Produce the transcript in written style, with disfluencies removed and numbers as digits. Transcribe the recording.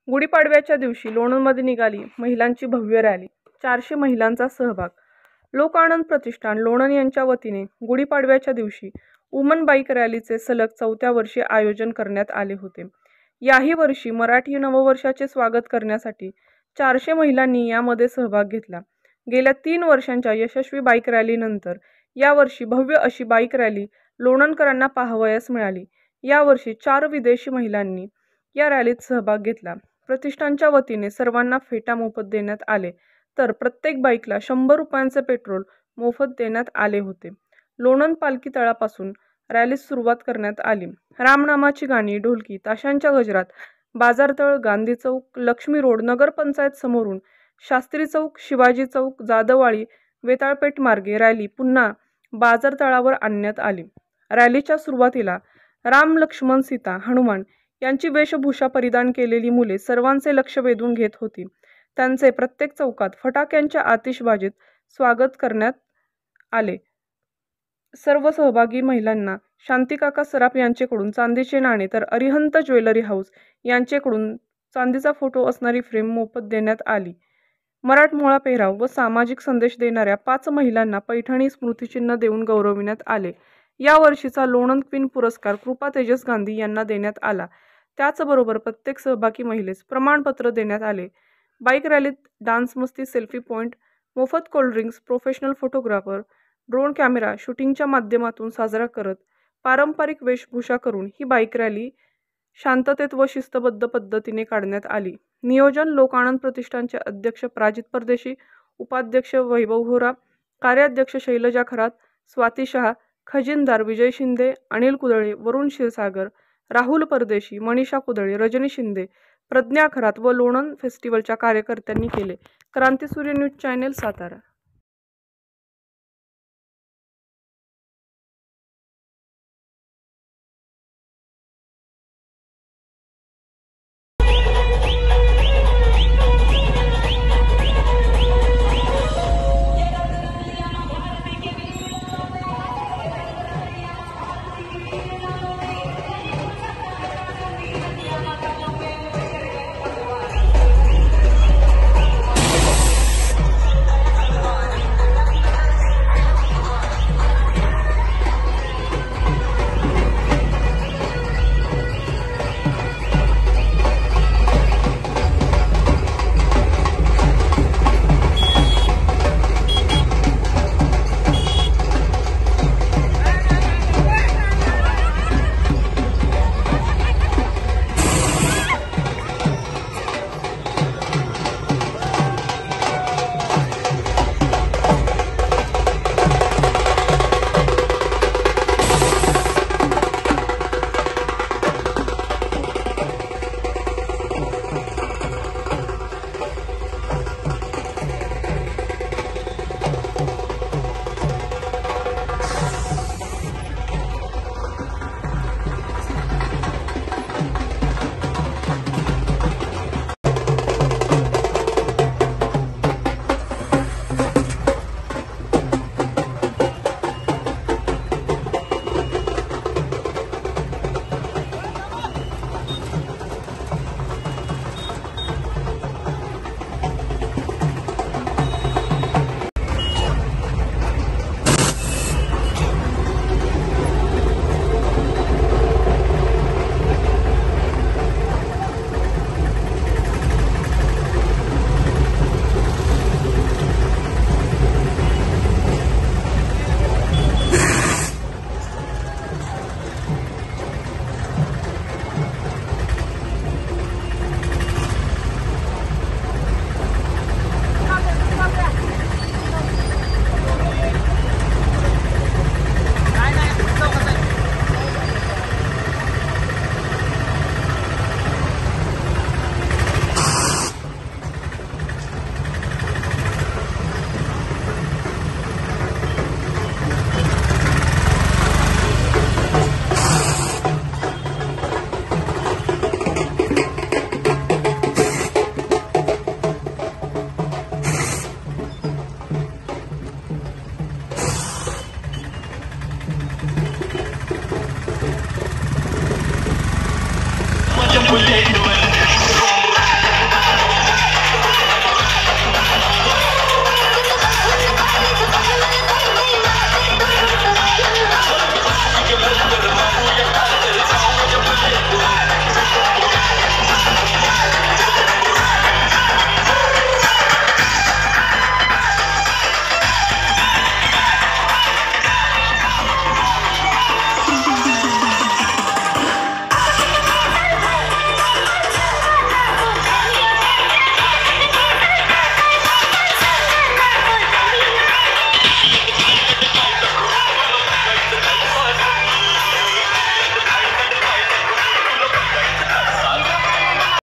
गुढीपाडव्याच्या दिवशी लोणंदमध्ये निघाली महिलांची भव्य रॅली, 400 महिलांचा सहभाग. लोकआनंद प्रतिष्ठान लोणंद यांच्या वतीने गुढीपाडव्याच्या दिवशी वुमन बाईक रॅलीचे सलग 4थ्या वर्षी आयोजन करण्यात आले होते. याही वर्षी मराठी नववर्षाचे स्वागत करण्यासाठी 400 महिलांनी यामध्ये सहभाग घेतला. गेल्या 3 वर्षांच्या यशस्वी बाईक रॅलीनंतर यावर्षी भव्य अशी बाईक रॅली लोणंदकरांना पाहावयास मिळाली. यावर्षी 4 विदेशी महिलांनी या रॅलीत सहभाग घेतला. प्रतिष्ठानच्या वतीने सर्वांना फेटा मोफत देण्यात आले, तर प्रत्येक बाईकला 100 रुपयांचे पेट्रोल मोफत देण्यात आले होते. लोणंद पालखी तळापासून रॅलीस सुरुवात करण्यात आली. रामनामाची गाणी, ढोलकी, ताशांच्या गजरात बाजारतळ, गांधी चौक, लक्ष्मी रोड, नगरपंचायत समोरून शास्त्री चौक, शिवाजी चौक, जाधववाडी, वेताळपेठ मार्गे रॅली पुन्हा बाजारतळावर आणण्यात आली. रॅलीच्या सुरुवातीला राम, लक्ष्मण, सीता, हनुमान यांची वेशभूषा परिधान केलेली मुले सर्वांचे लक्ष वेधून घेत होती. त्यांचे प्रत्येक चौकात फटाक्यांच्या आतिषबाजीत स्वागत करण्यात आले. सर्व सहभागी महिलांना शांतिकाका सराफ यांचेकडून चांदीचे नाणे तर अरिहंत ज्वेलरी हाऊस यांचेकडून चांदीचा फोटो असणारी फ्रेम मोफत देण्यात आली. मराठमोळा पेहराव व सामाजिक संदेश देणाऱ्या 5 महिलांना पैठणी स्मृतिचिन्ह देऊन गौरविण्यात आले. या वर्षीचा लोणंद क्वीन पुरस्कार कृपा तेजस गांधी यांना देण्यात आला. त्याचबरोबर प्रत्येक सहभागी महिलेस प्रमाणपत्र देण्यात आले. बाईक रॅलीत डान्स, मस्ती, सेल्फी पॉइंट, मोफत cold drinks, professional photographer, drone camera शूटिंगच्या माध्यमातून साजरा करत पारंपरिक वेशभूषा करून ही बाईक रॅली शांततेत व शिस्तबद्ध पद्धतीने काढण्यात आली. नियोजन लोकआनंद प्रतिष्ठानचे अध्यक्ष प्राजित परदेशी, उपाध्यक्ष वैभव होरा, कार्याध्यक्ष शैलजा खरात, स्वाती शहा, खजिनदार विजय शिंदे, अनिल कुदळे, वरुण क्षीरसागर, राहुल परदेशी, मनीषा कुदळे, रजनी शिंदे, प्रज्ञा खरात व लोणंद फेस्टिवलच्या कार्यकर्त्यांनी केले. क्रांतिसूर्य न्यूज चॅनेल, सातारा.